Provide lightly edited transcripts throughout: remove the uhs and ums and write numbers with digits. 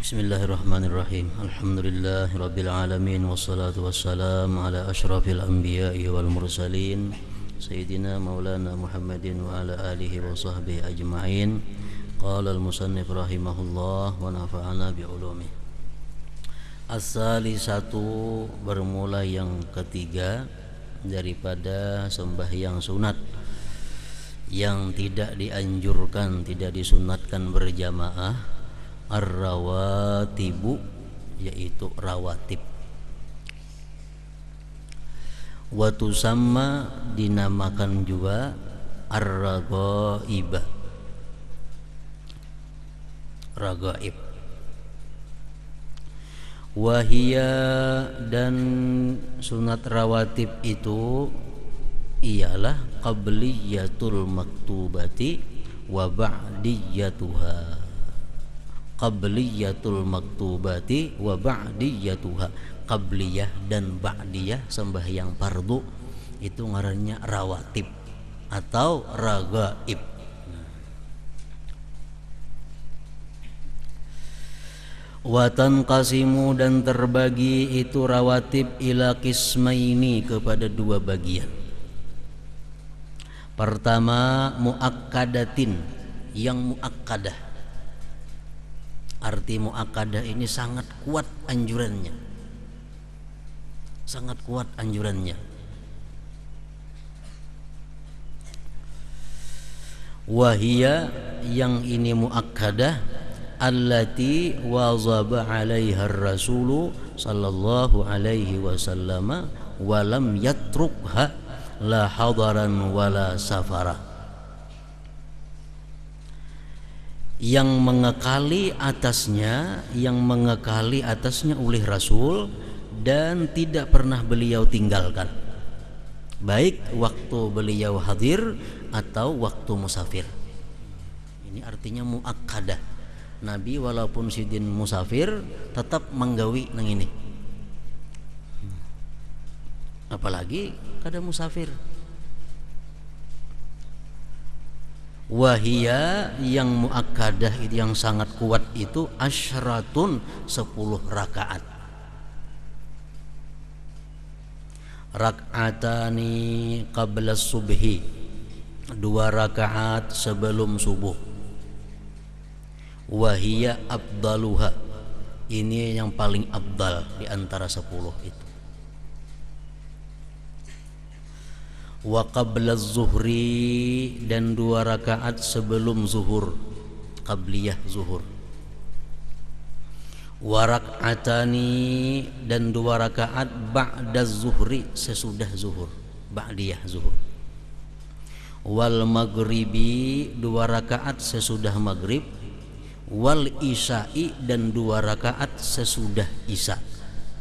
Bismillahirrahmanirrahim. Alhamdulillahirabbil alamin wassalatu wassalamu ala asyrafil anbiya'i wal mursalin sayyidina maulana Muhammadin wa ala alihi wa sahbihi ajma'in. Qala al-musannif rahimahullah wa nafa'ana bi ulumih. As-salisatu, bermula yang ketiga daripada sembahyang sunat yang tidak dianjurkan, tidak disunatkan berjamaah, ar-rawatibu, yaitu rawatib. Wa tusamma, dinamakan juga ar-raghaib, ragaib. Wahia, dan sunat rawatib itu ialah qabliyatul maktubati wa ba'diyatuha. Qabliyatul maktubati wa ba'diyatuha. Qabliyah dan ba'diyah sembahyang fardu itu ngarannya rawatib atau ragaib. Wa tanqasimu, dan terbagi itu rawatib ila qismaini, kepada dua bagian. Pertama, muakkadatin, yang muakkadah. Arti muakkadah ini sangat kuat anjurannya, sangat kuat anjurannya. Wahia, yang ini muakkadah, allati wazaba 'alaiha ar-rasulu sallallahu alaihi wasallam wa lam yatrukha la hadaran wala safara. Yang mengekali atasnya oleh Rasul dan tidak pernah beliau tinggalkan, baik waktu beliau hadir atau waktu musafir. Ini artinya muakkadah. Nabi walaupun sidin musafir tetap menggawi nang ini, apalagi kada musafir. Wahia, yang muakkadah itu, yang sangat kuat itu, asyratun, 10 rakaat. Rak'atani qabla subhi, 2 rakaat sebelum subuh. Wahia abdaluha, ini yang paling abdal di antara 10 itu. Wa qabla zuhri, dan 2 rakaat sebelum zuhur, qabliyah zuhur. Wa rak'atani, dan 2 rakaat ba'da zuhri, sesudah zuhur, ba'diyah zuhur. Wal maghribi, 2 rakaat sesudah maghrib. Wal isya'i, dan 2 rakaat sesudah isya.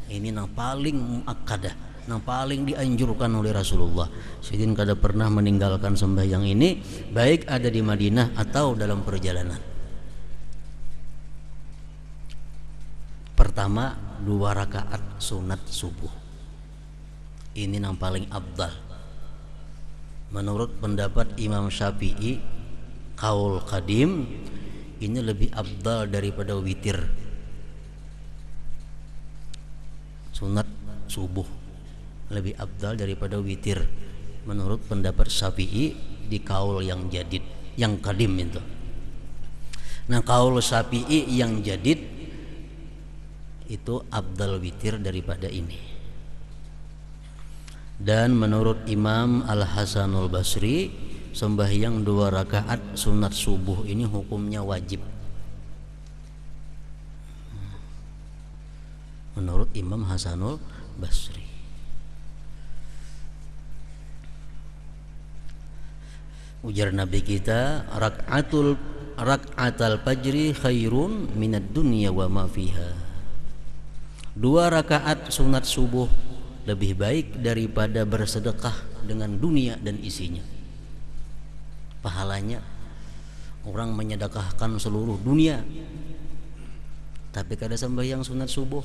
Ini yang paling muakkadah, yang paling dianjurkan oleh Rasulullah. Sidin kada pernah meninggalkan sembahyang ini, baik ada di Madinah atau dalam perjalanan. Pertama, 2 rakaat sunat subuh. Ini yang paling abdal. Menurut pendapat Imam Syafi'i, qaul qadim, ini lebih abdal daripada witir. Sunat subuh lebih abdal daripada witir menurut pendapat Syafi'i di kaul yang jadid, yang qadim itu. Nah, kaul Syafi'i yang jadid itu abdal witir daripada ini. Dan menurut Imam Al-Hasanul Basri, sembahyang 2 rakaat sunat subuh ini hukumnya wajib. Menurut Imam Hasanul Basri. Ujar Nabi kita, rak'atal fajri khairun minad dunya wa ma fiha. 2 rakaat sunat subuh lebih baik daripada bersedekah dengan dunia dan isinya. Pahalanya orang menyedekahkan seluruh dunia, tapi kada sembahyang sunat subuh.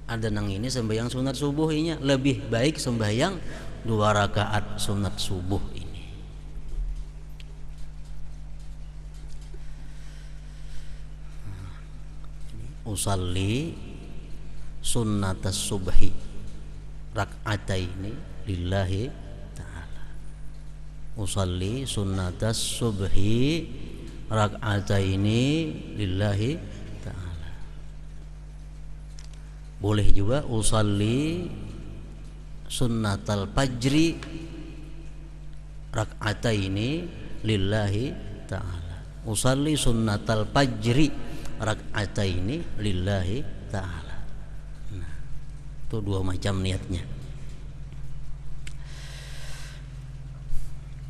Ada nang ini sembahyang sunat subuh ini lebih baik sembahyang 2 rakaat sunat subuh ini. usalli sunnatas subhi rak'ataini lillahi ta'ala. Usalli sunnatas subhi rak'ataini lillahi ta'ala. Boleh juga usalli sunnatal fajri rak'ataini lillahi ta'ala. Usalli sunnatal fajri rak'ataini lillahi ta'ala. Nah, itu dua macam niatnya.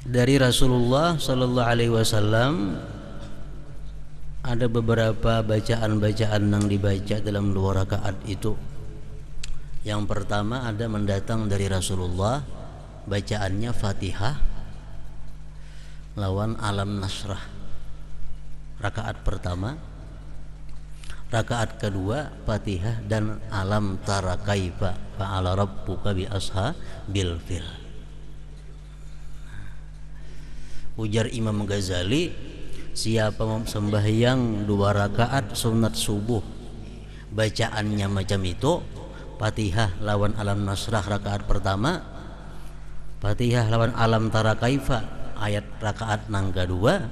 Dari Rasulullah sallallahu alaihi wasallam ada beberapa bacaan-bacaan yang dibaca dalam 2 rakaat itu. Yang pertama ada mendatang dari Rasulullah, bacaannya Fatihah lawan Alam Nasrah rakaat pertama. Rakaat kedua Fatihah dan Alam Tara Kaifa fa'ala rabbuka bi ashabil fil. Ujar Imam Ghazali, siapa sembahyang 2 rakaat sunat subuh bacaannya macam itu, Fatihah lawan Alam Nasrah rakaat pertama, Fatihah lawan Alam Tara Kaifa ayat rakaat nang kedua,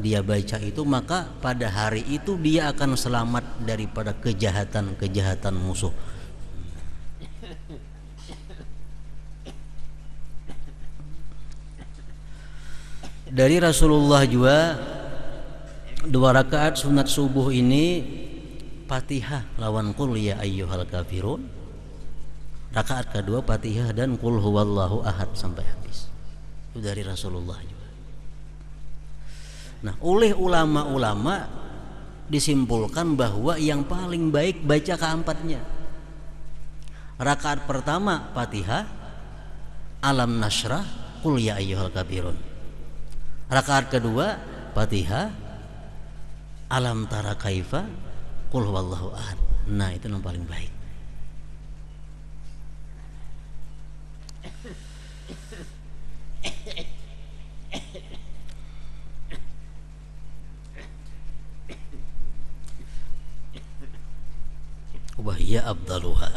dia baca itu, maka pada hari itu dia akan selamat daripada kejahatan-kejahatan musuh. Dari Rasulullah juga 2 rakaat sunat subuh ini Fatihah lawan qul ya ayyuhal kafirun, rakaat kedua Fatihah dan qul huwallahu ahad sampai habis. Itu dari Rasulullah juga. Nah, oleh ulama-ulama disimpulkan bahwa yang paling baik baca keempatnya. Rakaat pertama Fatihah, Alam Nasrah, qul ya ayyuhal kafirun. Rakaat kedua Fatihah, Alam Tara Kaifa, qul huwallahu ahad. Nah, itu yang paling baik. Wahya abdaluha.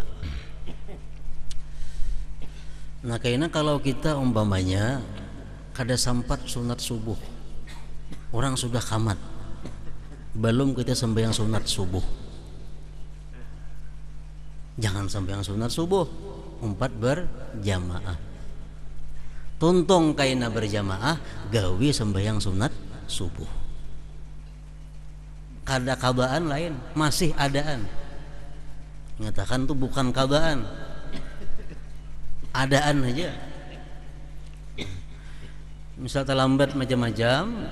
Nah, kayaknya kalau kita umpamanya kada sampat sunat subuh, orang sudah kamat, belum kita sembahyang sunat subuh, jangan sembahyang sunat subuh, 4 berjamaah. Tuntung kaina berjamaah, gawi sembahyang sunat subuh. Kada kabaan lain, masih adaan. Mengatakan itu bukan kabaan, adaan aja. Misal terlambat macam-macam,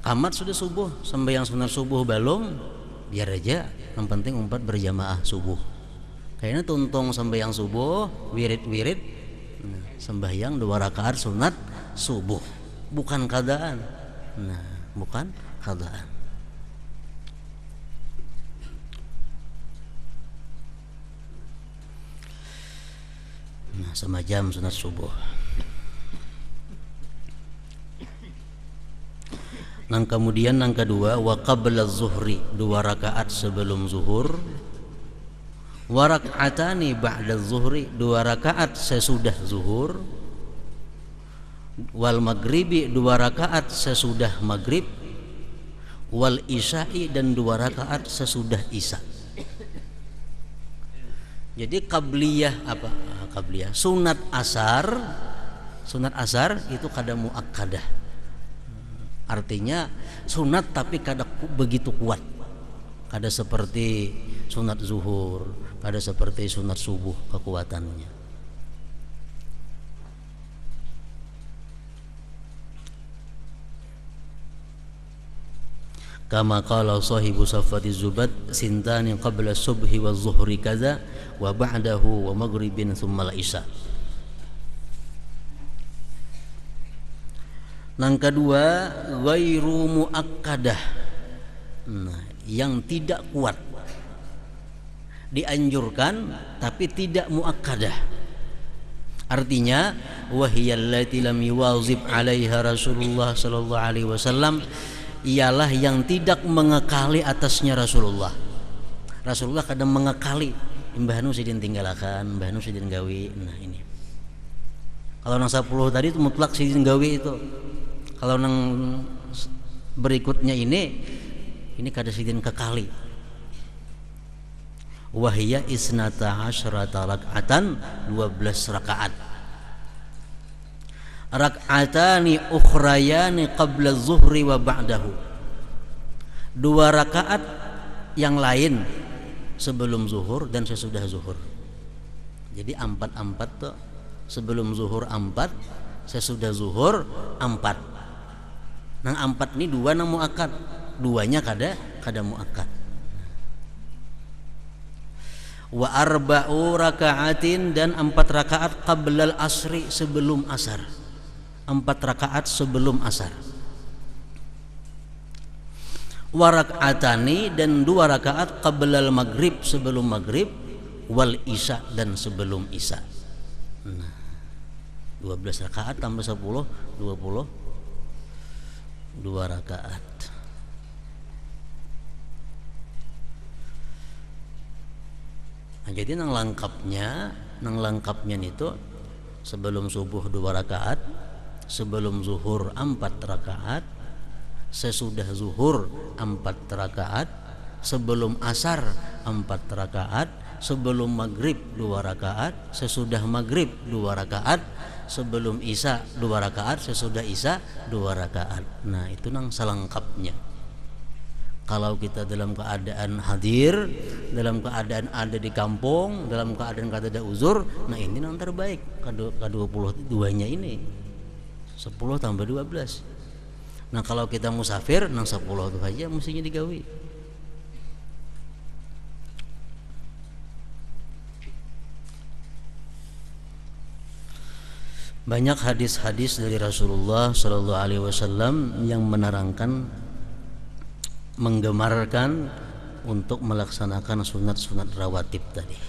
kamat sudah subuh, sembahyang sunat subuh belum, biar aja, yang penting 4 berjamaah subuh. Kayaknya tuntung sembahyang subuh, wirid-wirid, sembahyang 2 rakaat sunat subuh, bukan kadaan. Nah, bukan kadaan. Nah, sama jam sunat subuh. Nang kemudian nang kedua wa qabla zuhri, 2 rakaat sebelum zuhur, wa rak'atani ba'da zuhri, 2 rakaat sesudah zuhur, wal maghribi, 2 rakaat sesudah maghrib, wal isya'i, dan 2 rakaat sesudah isya. Jadi qabliyah apa? Qabliyah sunat asar itu kada muakkadah. Artinya sunat tapi kada begitu kuat. Kada seperti sunat zuhur, kada seperti sunat subuh kekuatannya. Kama qala sahibu safati zubad sintani qabla subhi wa zuhri kaza wa ba'dahu wa maghribin thumma al-isya. Yang kedua ghairu muakkadah, nah, yang tidak kuat, dianjurkan tapi tidak muakkadah. Artinya wahiyallati lam yuwazib 'alaiha Rasulullah sallallahu alaihi wasallam, ialah yang tidak mengekali atasnya Rasulullah. Rasulullah kadang mengekali Mbah Nu sidin tinggalakan, Mbah Nu sidin gawi. Nah ini kalau nang 10 tadi itu mutlak sidin gawi itu. Kalau nang berikutnya ini kada sidin kekali. Wahya isnata asyrata rak'atan, 12 rakaat. Rak'atani ukhrayani qabla zuhri wa ba'dahu, 2 rakaat yang lain sebelum zuhur dan sesudah zuhur. Jadi 4 tuh, sebelum zuhur 4, sesudah zuhur 4. Nang 4 ini 2 nang muakkad, 2-nya kada muakkad. Wa arba'u raka'atin, dan 4 rakaat qablal asri, sebelum asar. 4 rakaat sebelum asar. Wa raka'atani, dan 2 rakaat qablal maghrib, sebelum maghrib. Wal isya, dan sebelum isya. Nah, 12 rakaat tambah 10, 22 rakaat. Nah, jadi nang lengkapnya itu sebelum subuh 2 rakaat, sebelum zuhur 4 rakaat, sesudah zuhur 4 rakaat, sebelum asar 4 rakaat, sebelum maghrib 2 rakaat, sesudah maghrib 2 rakaat, sebelum isya 2 rakaat, sesudah isya 2 rakaat. Nah itu nang selengkapnya. Kalau kita dalam keadaan hadir, dalam keadaan ada di kampung, dalam keadaan kada ada uzur, nah ini yang terbaik. Ke-22-nya ini 10 tambah 12. Nah kalau kita musafir, nang 10 itu aja mestinya digawi. Banyak hadis-hadis dari Rasulullah Shallallahu Alaihi Wasallam yang menerangkan, menggemarkan untuk melaksanakan sunat-sunat rawatib tadi.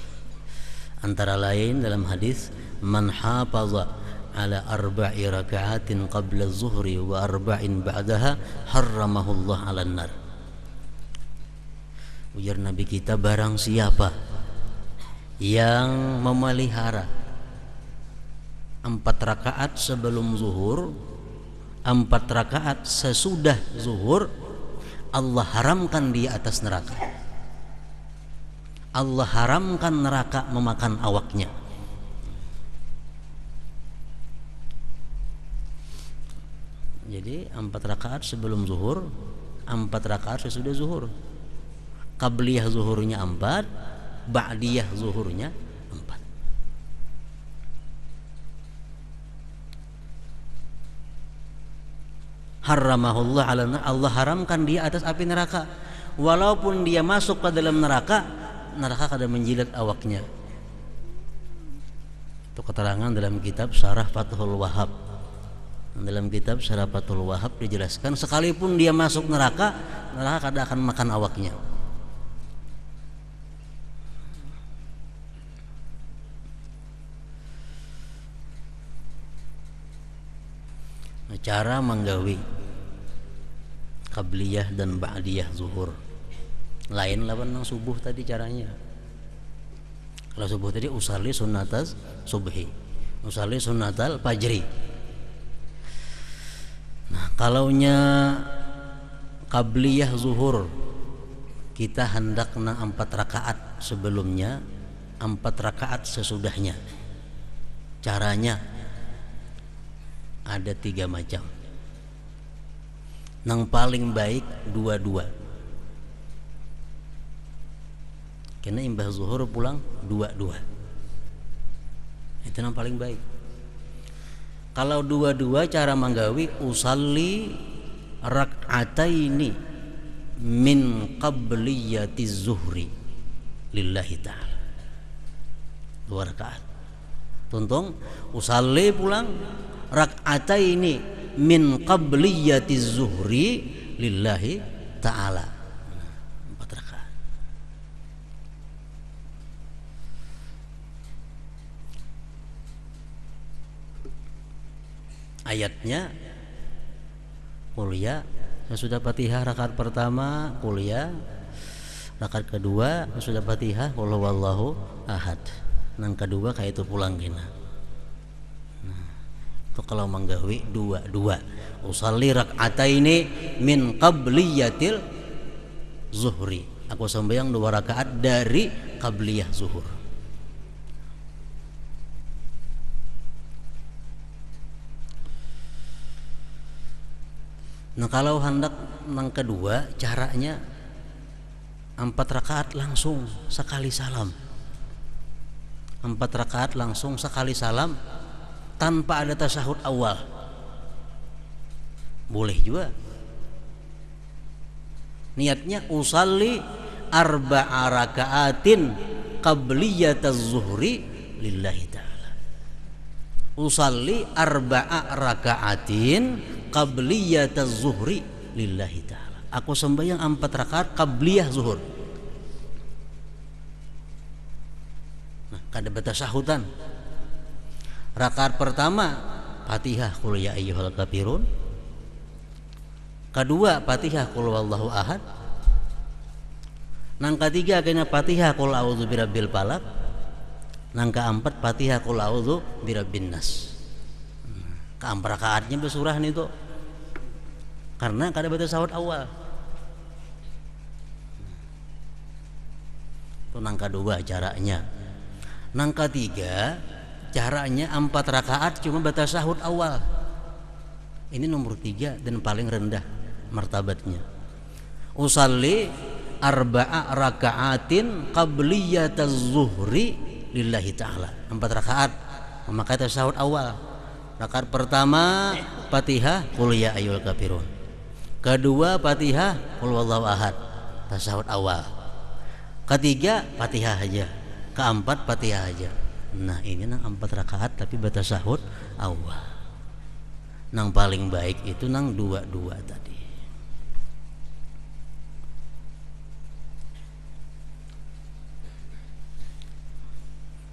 Antara lain dalam hadis, man hafaza ala 4 raka'atin qabla zuhri wa 4 ba'daha harramahullah 'alan nar. Ujar Nabi kita, barang siapa yang memelihara 4 rakaat sebelum zuhur, 4 rakaat sesudah zuhur, Allah haramkan dia atas neraka. Allah haramkan neraka memakan awaknya. Jadi 4 rakaat sebelum zuhur, 4 rakaat sesudah zuhur. Qabliyah zuhurnya 4, ba'diyah zuhurnya 4. Harramahullah 'alan nar, Allah haramkan dia atas api neraka. Walaupun dia masuk ke dalam neraka, neraka kada menjilat awaknya. Itu keterangan dalam kitab Syarah Fathul Wahhab. Dalam kitab Syarah Fathul Wahhab dijelaskan, sekalipun dia masuk neraka, neraka kada akan makan awaknya. Cara menggawi qabliyah dan ba'diyah zuhur lain lawan nang subuh tadi caranya. Kalau subuh tadi usalli sunnatas subhi, usalli sunnatal fajri. Nah kalaunya qabliyah zuhur, kita hendak nang 4 rakaat sebelumnya, 4 rakaat sesudahnya. Caranya ada 3 macam. Nang paling baik 2-2. Karena imbah zuhur pulang 2-2. Itu nang paling baik. Kalau 2-2 cara manggawi, usalli rak'ataini min qabliyati zuhri lillahi ta'ala. 2 rakaat. Tuntung usalli pulang rak'ataini min qabliyati zuhri lillahi ta'ala. 4 rakaat. Ayatnya kuliah sesudah Fatihah rakaat pertama kuliah Rakaat kedua sudah Fatihah qul huwallahu ahad. Nang kedua kayak itu pulang kena. Nah, itu kalau manggawi dua. Usalli rak'ataini min qabliyatil zuhri. Aku sembahyang 2 rakaat dari qabliyah zuhur. Nah, kalau hendak nang kedua caranya 4 rakaat langsung sekali salam. 4 rakaat langsung sekali salam tanpa ada tasyahud awal. Boleh juga. Niatnya usalli 4 rakaatin qabliyataz zuhri lillahi ta'ala. Usalli 4 rakaatin qabliyataz zuhri lillahi ta'ala. Aku sembahyang 4 rakaat qabliyah zuhur. Nah, kada batasahudan. Rakaat pertama Fatihah qul ya ayyuhal kafirun. Kedua Fatihah qul huwallahu ahad. Nang ketiga kena Fatihah qul a'udzu birabbil falaq. Nang keempat Fatihah qul a'udzu birabbin nas. Keempat rakaatnya bersurah nih tuh. Karena kada batasahud awal. Itu nang kedua caranya. Nang ketiga caranya 4 rakaat cuma batasahud awal. Ini nomor 3 dan paling rendah martabatnya. Usalli 4 rakaatin qabliyataz zuhri lillahi ta'ala. 4 rakaat memakai tasahud awal. Rakaat pertama Fatihah qul ya ayyuhal kafirun. Kedua Fatihah qul huwallahu ahad, tasahud awal. Ketiga Fatihah aja. Keempat Fatihah aja. Nah, ini nang 4 rakaat tapi batasahud awal. Nang paling baik itu nang 2 tadi.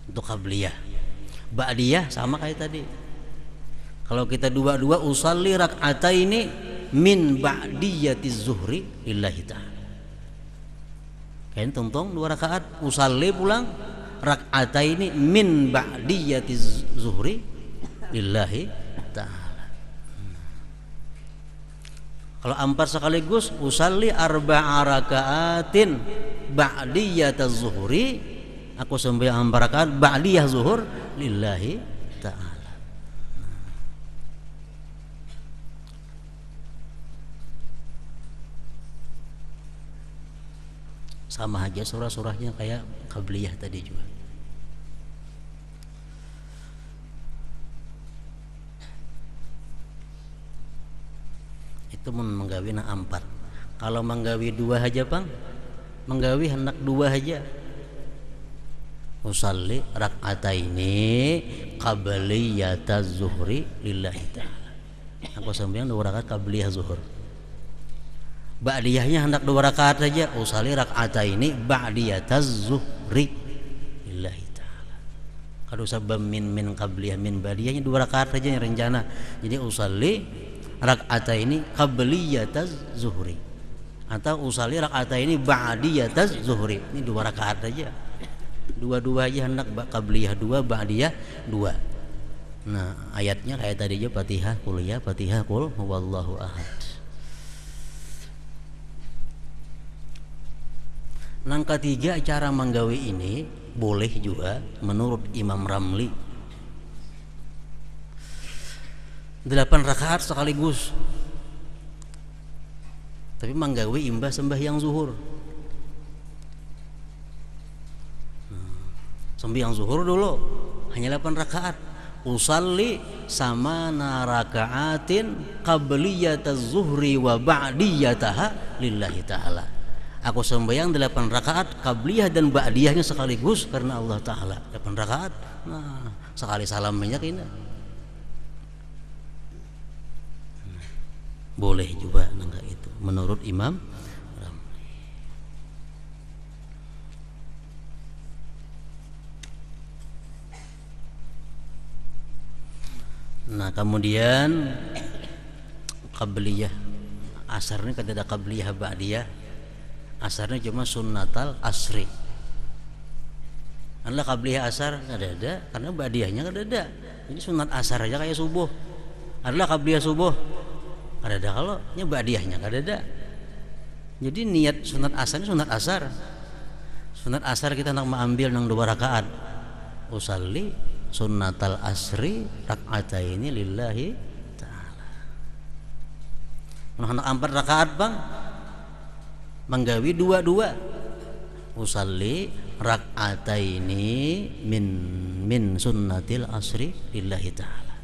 Untuk qabliyah. Ba'diyah sama kayak tadi. Kalau kita 2 usalli rak'ataini min ba'diyatiz zuhri lillahi ta'ala. Kain tungtung 2 rakaat usalli pulang rak'ataini min ba'diyatiz zuhri lillahi ta'ala. Kalau 4 sekaligus usalli 4 rakaatin ba'diyataz zuhri, aku sembahyang 4 rakaat ba'diyah zuhur lillahi ta'ala. Sama aja surah-surahnya kayak qabliyah tadi juga. Itu menggawi na 4. Kalau menggawi 2 aja Bang, menggawi hendak 2 aja. Usalli rak'ataini qabliyataz zuhri lillahi ta'ala. Aku sembahyang 2 rakaat qabliyah zuhur. Ba'diyahnya hendak 2 rakaat saja. Usalli rak'ataini ba'diyataz zuhri lillahi ta'ala. Kalau sabab min qabliyah min ba'diyahnya 2 rakaat saja yang rencana. Jadi usalli rak'ataini qabliyataz zuhri atau usalli rak'ataini ba'diyataz zuhri. Ini 2 rakaat saja. 2 aja hendak qabliyah 2, ba'diyah 2. Nah, ayatnya kayak tadi aja Fatihah qul ya, Fatihah qul huwallahu ahad. Nang ketiga cara menggawi ini boleh juga menurut Imam Ramli 8 rakaat sekaligus, tapi menggawi imbah sembahyang zuhur. Sembahyang zuhur dulu hanya 8 rakaat. Usalli sama rakaatin qabliyataz zuhri wa ba'diyataha lillahi ta'ala. Aku sembahyang 8 rakaat qabliyah dan ba'diyahnya sekaligus karena Allah Ta'ala. 8 rakaat. Nah, sekali salam banyak ini. Boleh juga enggak itu menurut Imam Ramli. Nah, kemudian qabliyah asar ini kada ada qabliyah ba'diyah. Asarnya cuma sunnatal asri. Adalah qabliyah asar nggak ada karena ba'diyahnya nggak ada. Jadi sunat asar aja kayak subuh. Adalah qabliyah subuh nggak ada kalau nya ba'diyahnya nggak ada. Jadi niat sunat asar ini sunat asar. Sunat asar kita nak mengambil nang 2 rakaat. Usalli sunnatal asri rak'ataini lillahi ta'ala. Nah 4 rakaat bang manggawi 2 usalli rak'ataini min sunnatil asri lillahi ta'ala.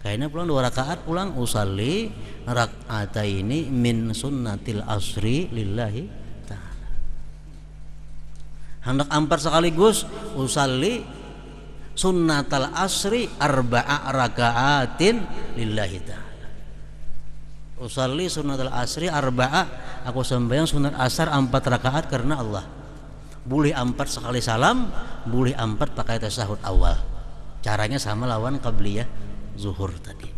Kayaknya pulang 2 rakaat pulang usalli rak'ataini min sunnatil asri lillahi ta'ala. Hendak 4 sekaligus usalli sunnatal asri 4 raka'atin lillahi ta'ala. Usalli sunnatal asri 4, aku sembahyang sunat asar 4 rakaat karena Allah. Boleh 4 sekali salam, boleh 4 pakai tasyahud awal. Caranya sama lawan qabliyah zuhur tadi.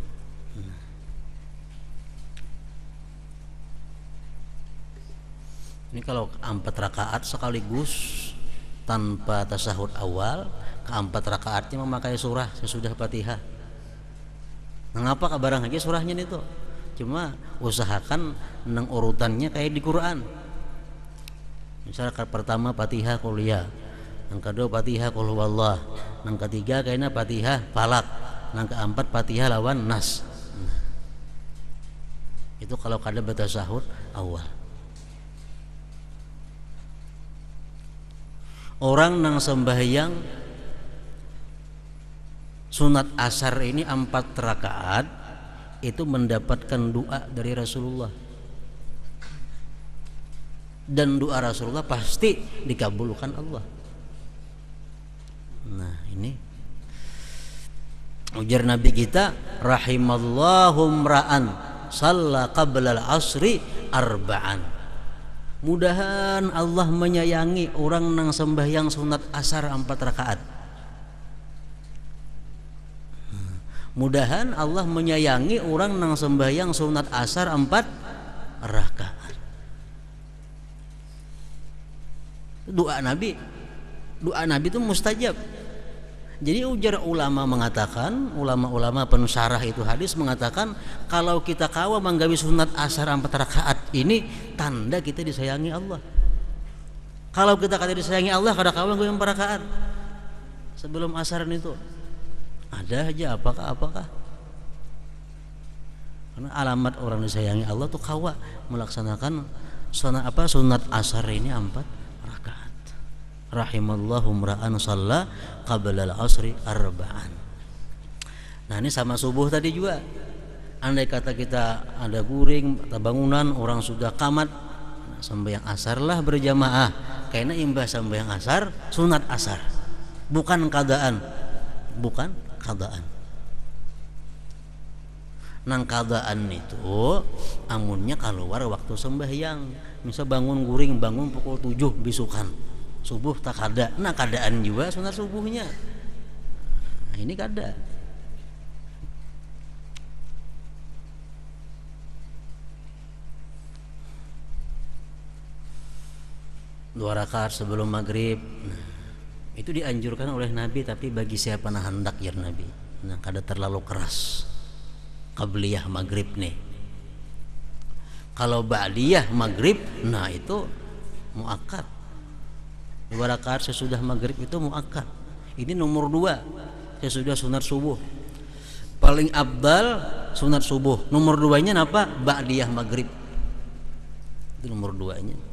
Ini kalau 4 rakaat sekaligus tanpa tasyahud awal, ke-4 rakaatnya memakai surah sesudah Fatihah. Mengapa kabarang lagi surahnya itu? Cuma usahakan nang urutannya kayak di Quran. Misalnya pertama Fatihah qul ya, yang kedua Fatihah qul huwallah, yang ketiga kayaknya Fatihah Falak, yang keempat Fatihah lawan Nas. Itu kalau kada bertasyahud awal. Orang nang sembahyang sunat asar ini 4 rakaat itu mendapatkan doa dari Rasulullah, dan doa Rasulullah pasti dikabulkan Allah. Nah ini ujar Nabi kita, rahimallahu mra'an shalla qabla al-asri 4. Mudahan Allah menyayangi orang nang sembahyang sunat asar 4 rakaat. Mudahan Allah menyayangi orang nang sembahyang sunat asar 4 rakaat. Doa Nabi itu mustajab. Jadi ujar ulama mengatakan, ulama-ulama pensyarah itu hadis mengatakan, kalau kita kawa manggawi sunat asar 4 rakaat ini tanda kita disayangi Allah. Kalau kita kada disayangi Allah, kada kawa manggawi 4 rakaat sebelum asaran itu. Ada aja apakah karena alamat orang disayangi Allah tuh kawa melaksanakan sunat asar ini 4 rakaat. Rahimallahu mra'an shalla qabla al-asri 4. Nah ini sama subuh tadi juga. Andai kata kita ada guring atau bangunan orang sudah qamat, sembahyang asar lah berjamaah. Karena imbah sembahyang asar sunat asar, bukan qadaan. Nang qadaan itu amunnya keluar waktu sembahyang. Misal bangun guring, bangun pukul 7 bisukan subuh tak kada. Nah qadaan juga sunat subuhnya. Nah, ini kada. Dua rakaat sebelum maghrib. Nah, itu dianjurkan oleh Nabi, tapi bagi siapa nah hendak ya Nabi. Nah kada terlalu keras qabliyah maghrib nih. Kalau ba'diyah maghrib, nah itu muakkad. 2 rakaat sesudah maghrib itu muakkad. Ini nomor 2 sesudah sunat subuh. Paling abdal sunat subuh. Nomor 2-nya apa? Ba'diyah maghrib. Itu nomor 2-nya.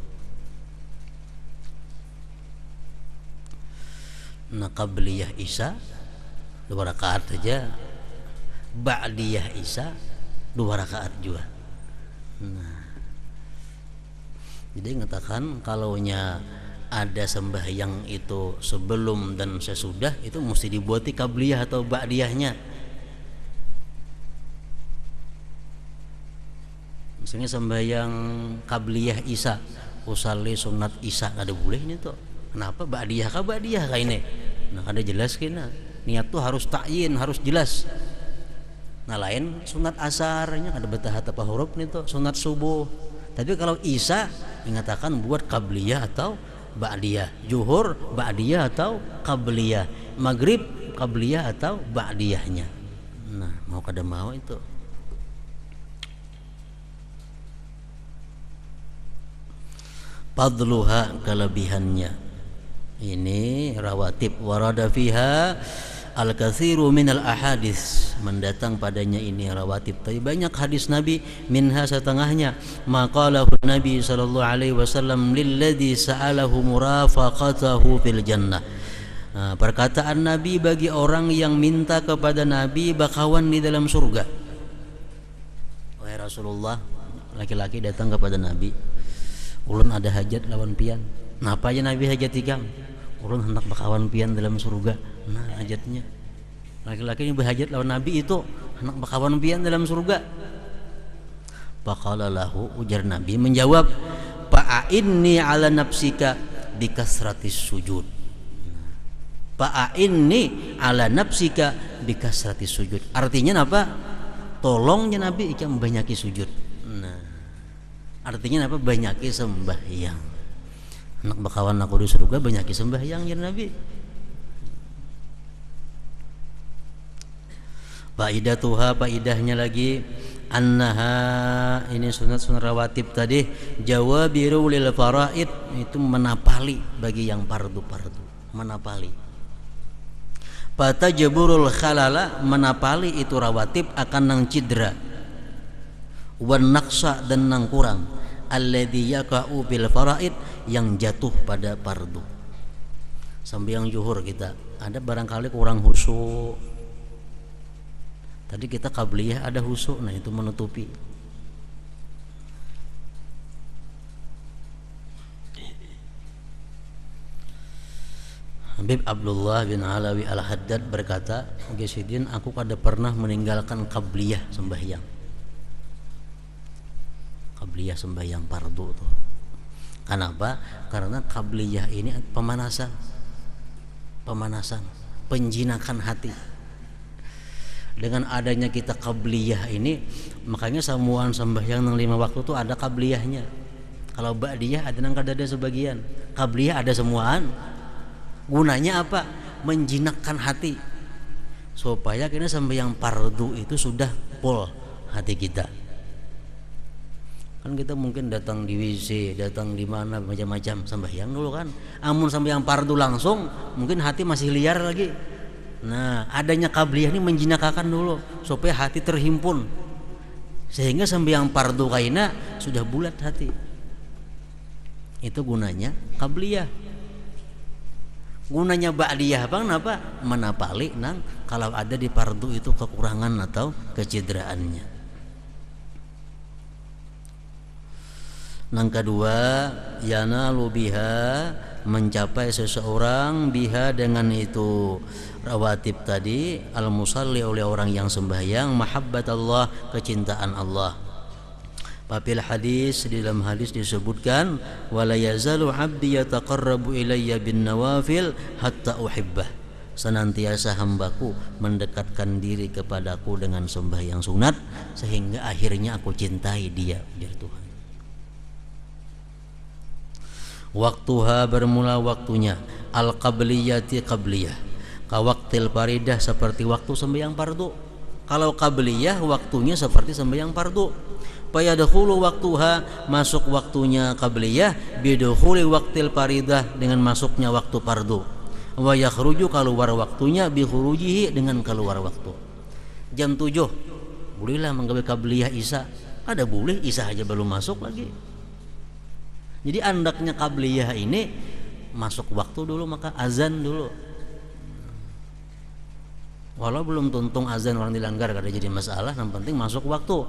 Nah qabliyah isya 2 rakaat saja, ba'diyah isya 2 rakaat juga. Nah, jadi mengatakan kalaunya ada sembahyang itu sebelum dan sesudah itu mesti dibuati qabliyah atau ba'diyahnya. Misalnya sembahyang qabliyah isya, usalli sunat isya ada boleh ini tuh. Kenapa ba'diyah kah ba'diyah kah ini? Nah ada jelas kena. Niat tuh harus ta'yin, harus jelas. Nah lain sunat asarnya ada betah apa huruf nih tuh, sunat subuh Tapi kalau isya mengatakan buat qabliyah atau ba'diyah, zuhur ba'diyah atau qabliyah, maghrib qabliyah atau ba'diyahnya. Nah, mau kada mau itu. Fadluha, kelebihannya. Ini rawatib warada fiha al-katsiru minal ahadits, mendatang padanya ini rawatib. Tapi banyak hadis Nabi, minha setengahnya maqalahu Nabi sallallahu alaihi wasallam lilladzi sa'alahu murafaqatahu fil jannah. Nah, perkataan Nabi bagi orang yang minta kepada Nabi bakawan di dalam surga. Wahai Rasulullah, laki-laki datang kepada Nabi, ulun ada hajat lawan pian. Napa aja Nabi hajat ikam? Ulun hendak bakawan pian dalam surga. Nah, hajatnya laki-laki ini berhajat lawan Nabi itu hendak bakawan pian dalam surga. Faqala lahu, ujar Nabi menjawab, fa'inni ala nafsika bikasratis sujud. Fa'inni ala nafsika bikasratis sujud. Artinya apa? Tolongnya Nabi ikam banyaki sujud. Nah, artinya apa? Banyaki sembahyang. Hendak bakawan aku di surga banyaki sembahyang ya Nabi. Faidatuha, faidahnya lagi, annaha, ini sunat rawatib tadi, jawabiru lil faraid, itu menapali bagi yang fardu, menapali. Fatajburul khalala, menapali itu rawatib akan nang cidra, wan naqsa, dan nang kurang, alladzi yaqa'u bil faraid, yang jatuh pada fardu. Sambil yang zuhur kita ada barangkali kurang khusyuk. Tadi kita qabliyah ada khusyuk, nah itu menutupi. Habib Abdullah bin Alawi Al-Haddad berkata, Ghaisuddin, aku kada pernah meninggalkan qabliyah sembahyang. Qabliyah sembahyang fardu tuh. Kenapa? Karena qabliyah ini pemanasan, penjinakan hati. Dengan adanya kita qabliyah ini, makanya samuan sembahyang nang 5 waktu tuh ada qabliyahnya. Kalau ba'diyah ada nang kada ada sebagian, qabliyah ada semuaan. Gunanya apa? Menjinakkan hati supaya kita sembahyang fardu itu sudah full hati kita. Kan kita mungkin datang di WC, datang di mana macam-macam sembahyang dulu kan. Amun sembahyang fardu langsung, mungkin hati masih liar lagi. Nah, adanya qabliyah ini menjinakakan dulu supaya hati terhimpun, sehingga sembahyang fardu kaina sudah bulat hati. Itu gunanya qabliyah. Gunanya ba'diyah bang apa? Menapali nang kalau ada di fardu itu kekurangan atau kecidraannya. Nang kedua, yanalu biha, mencapai seseorang biha dengan itu rawatib tadi, al-musalli, oleh orang yang sembahyang, mahabbat Allah, kecintaan Allah. Papil hadis, di dalam hadis disebutkan, wala yazalu 'abdi yataqarrabu ilayya bin nawafil hatta uhibbah, senantiasa hambaku mendekatkan diri kepadaku dengan sembahyang sunat sehingga akhirnya aku cintai dia, ujar Tuhan. Waktuha, bermula waktunya, al-qabliyati, qabliyah, kawaktil faridah, seperti waktu sembahyang fardu. Kalau qabliyah waktunya seperti sembahyang fardu. Fayadkhulu waktuha, masuk waktunya qabliyah, bidukhuli waktil faridah, dengan masuknya waktu fardu. Wa yakhruju, keluar waktunya, bikhurujihi, dengan keluar waktu. Jam 7 bolehlah menggawe qabliyah isya, ada boleh isya aja belum masuk lagi. Jadi andaknya qabliyah ini masuk waktu dulu, maka azan dulu. Walau belum tuntung azan orang dilanggar, kada jadi masalah, yang penting masuk waktu.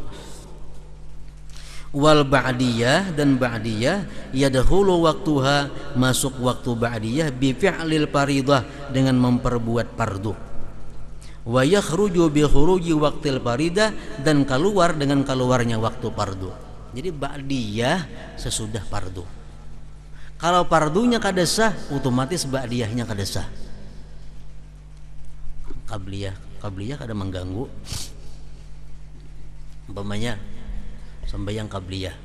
Wal ba'diyah, dan ba'diyah, yadkhulu waktuha, masuk waktu ba'diyah, bi fi'lil faridah, dengan memperbuat fardu. Wa yakhruju bi khuruji waqtil faridah, dan keluar dengan keluarnya waktu fardu. Jadi ba'diyah sesudah fardu. Kalau fardunya kada sah, otomatis ba'diyahnya kada sah. Qabliyah kada mengganggu. Umpamanya sembahyang qabliyah,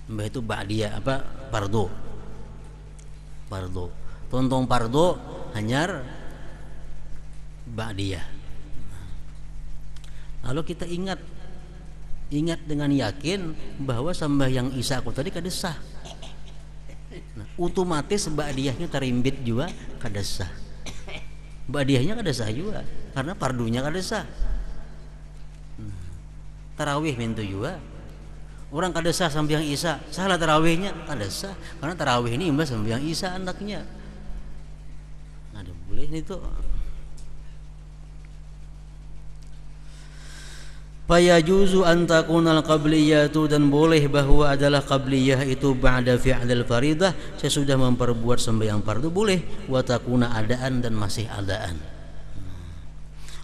Mbah itu ba'diyah apa pardo. Pardo. Tontong pardo hanyar ba'diyah. Lalu kita ingat dengan yakin bahwa sembahyang isya aku tadi kada sah. Nah, otomatis ba'diyahnya terimbit juga kada sah. Ba'diyahnya kada sah juga karena pardunya kada sah. Tarawih mintu juga. Orang kada sah sembahyang isya, salah tarawihnya kada sah karena tarawih ini imbas sembahyang isya anaknya. Ada boleh itu. Fayajuzu an takunal qabliyatu, dan boleh bahwa adalah qabliyah itu ba'da fi'lil faridah, sesudah memperbuat sembahyang fardu boleh, wa takuna adaan dan masih adaan.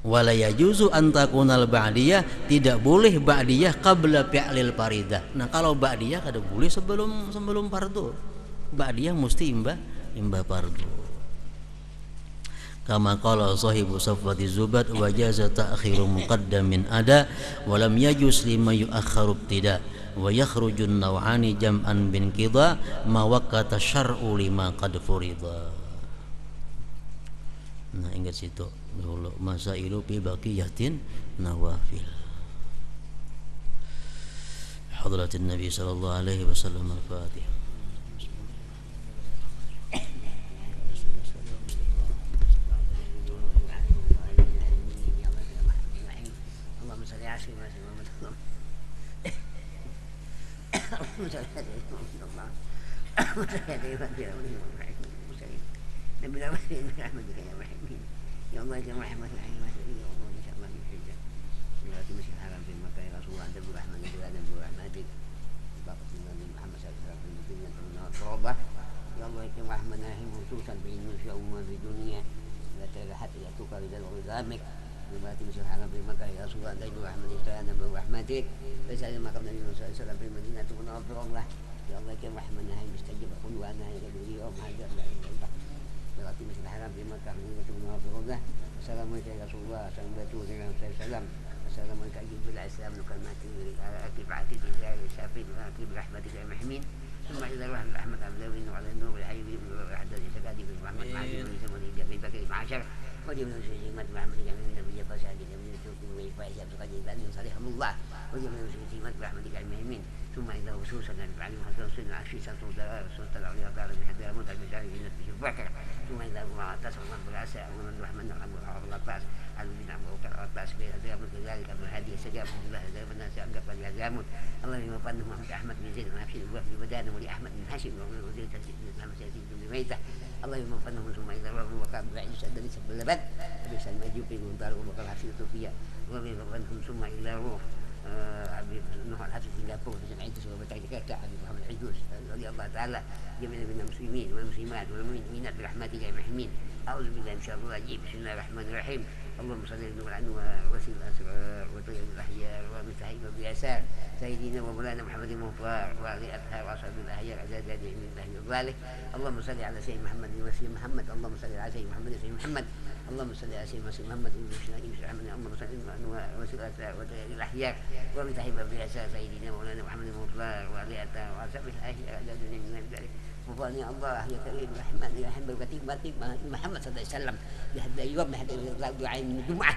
Wala yajuzu an takunal ba'diyah, tidak boleh ba'diyah qabla fi'lil faridah. Nah, kalau ba'diyah kada boleh sebelum fardu. Ba'diyah mesti imba fardu. Kama qala sahibu safwati zubat wa jaza ta'khiru muqaddamin ada wa lam yajuz lima yu'akhkharu ibtida wa yakhrujun naw'ani jam'an bin qida ma waqata syar'u lima qad furida. Nah, ingat situ dulu masailu fi baqiyatin nawafil. Hadratin Nabi sallallahu alaihi wasallam al-Fatihah. يا الله يجعل رحمة العين ما شاء الله إن شاء الله بالحجة دلوقتي مش الحرام في مكة يا رسول الله أنت برحمة الله أنت برحمتك باقة النبي محمد صلى الله عليه وسلم في المدينة التربة يا الله يجعل رحمة ناهم خصوصا في المنشأ وما في الدنيا لا تلحت يأتوك رجال غلامك دلوقتي مش الحرام في مكة يا رسول الله أنت برحمة الله أنت برحمتك فسأل مقام النبي صلى الله عليه وسلم في المدينة المنورة يا الله يجعل رحمة ناهم استجب كل وأنا يقول يوم هذا berarti masjid haram di Makkah ini betul betul. Assalamualaikum warahmatullahi wabarakatuh. Assalamualaikum Jibril Islam nukan mati akibat dari syafi akib rahmatika ya mahmin. ثم إذا رحمة أبدوين وعلى النور والحي وحد الإسكاد بالرحمة معجم ولسموني جميل بكر معشر وجميل سجيمات رحمتك من النبي فساد جميل التوكل وإفائي أبتقى جيبان صالحهم الله وجميل سجيمات رحمتك المهمين ثم إذا خصوصا العلم حسن سنة عشي سلطة العليا تعالى من حد الموت المثال في نفسه بكر ثم إذا اعتصم من بالعسى ومن رحمة الأمر وعرض الأطاس على من أمر الأطاس بين هدام كذلك أمر هدي سجاب الله هدام الناس أمدق اليازامون الله يوفقنا محمد أحمد بن زيد ونفسه الوفد بدانه ولأحمد بن هاشم وزيد تسجيل الإسلام سياسي بن ميتة الله يوفقنا ثم إذا رغم وقام بعيش أدني سب اللبد بس المجيب في منطار وبقى الحفيظ فيها الله يوفقنا ثم إلى روح عبد نوح الحفيظ في سنغافورة في جمعية سورة بتاعتك عبد محمد العجوز رضي الله تعالى جميع من المسلمين والمسلمات والمؤمنات برحمتك يا محمين أعوذ بالله من شر الرجيم بسم الله الرحمن الرحيم اللهم صل على وسيل الأسرار وطيب الأحياء ومستحيل باليسار سيدنا ومولانا محمد المغفار وعلي أطهار وأصحاب الأحياء عزاز من الله وذلك اللهم صل على سيدنا محمد وسيدنا محمد اللهم صل على سيدنا محمد وسيدنا محمد اللهم صل على سيدنا محمد اللهم صل على وسيل الأسرار وطيب الأحياء ومستحيل باليسار سيدنا ومولانا محمد المغفار وعلي أطهار وأصحاب الأحياء عزاز من ذلك وفاني الله يا كريم الرحمن يا حمد الكتيب محمد صلى الله عليه وسلم لهذا اليوم لهذا الدعاء من الجمعة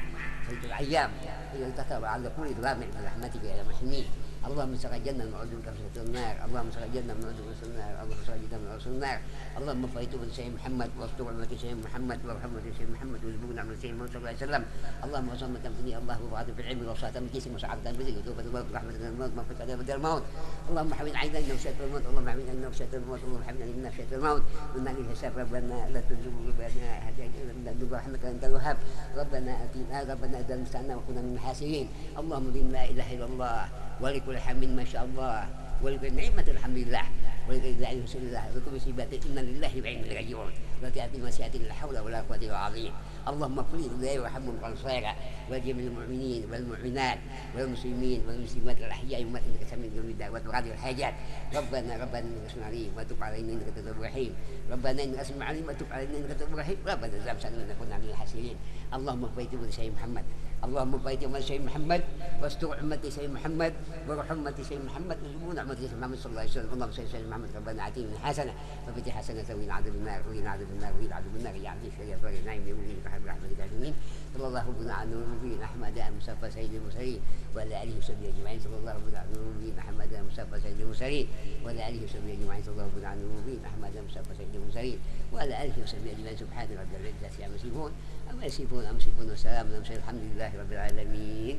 في الأيام يلتقى على كل ضامع برحمتك يا محمين اللهم سجدنا من عذب كفرة النار اللهم سجدنا من عذب كفرة النار اللهم سجدنا من عذب النار اللهم فايت من سيدنا محمد واستر من سيدنا محمد وارحم من سيدنا محمد وزبونا من سيدنا محمد صلى الله عليه وسلم اللهم صل تمتني الله وبعد في العلم وصلاة من كيس مساعدة بذل وتوبة الموت ورحمة الموت مغفرة بدل الموت اللهم حمد عيننا من شر الموت اللهم حمد عيننا من شر الموت اللهم حمد عيننا من شر الموت من عليه الحساب ربنا لا تزغ قلوبنا هدنا برحمتك انت الوهاب ربنا اتنا ربنا اذا مستعنا وكنا من الحاسرين اللهم لا اله الا الله ولكل حمد ما شاء الله ولكل نعمة الحمد لله ولكل ذلك رسول الله وكل صفات إن لله وإنا إليه راجعون وتأتي مشيئة لا حول ولا قوة إلا بالله. اللهم اغفر لي وارحمهم وانصارا وجميع المؤمنين والمؤمنات والمسلمين والمسلمات الأحياء والأموات إنك سميع قريب الدعوات وقاضي الحاجات. ربنا إنك اسمع عليم وتب علينا إنك تواب رحيم. ربنا إنك اسمع عليم وتب علينا إنك تواب رحيم. ربنا لا تجعلنا نكون من الحاسرين. اللهم اغفر لي سيدنا محمد. اللهم اغفر لي سيدنا محمد واستر أمتي سيدنا محمد وارحم أمتي سيدنا محمد وزبون أمتي سيدنا محمد صلى الله عليه وسلم. اللهم صل على سيدنا محمد. ربنا آتنا حسنة وفي حسنة وقنا عذاب النار وقنا عذاب النار وقنا عذاب النار يا عبد الشريف والنعيم يومين بحب رحمتك أجمعين. صلى الله ربنا على نور المبين أحمد المصطفى سيد المرسلين وعلى آله وصحبه أجمعين. صلى الله ربنا على نور المبين أحمد المصطفى سيد المرسلين وعلى آله وصحبه أجمعين. صلى الله ربنا على نور المبين أحمد المصطفى سيد المرسلين وعلى آله وصحبه أجمعين. سبحان رب العزة عما يصفون أما يصفون والسلام على المرسلين الحمد لله رب العالمين.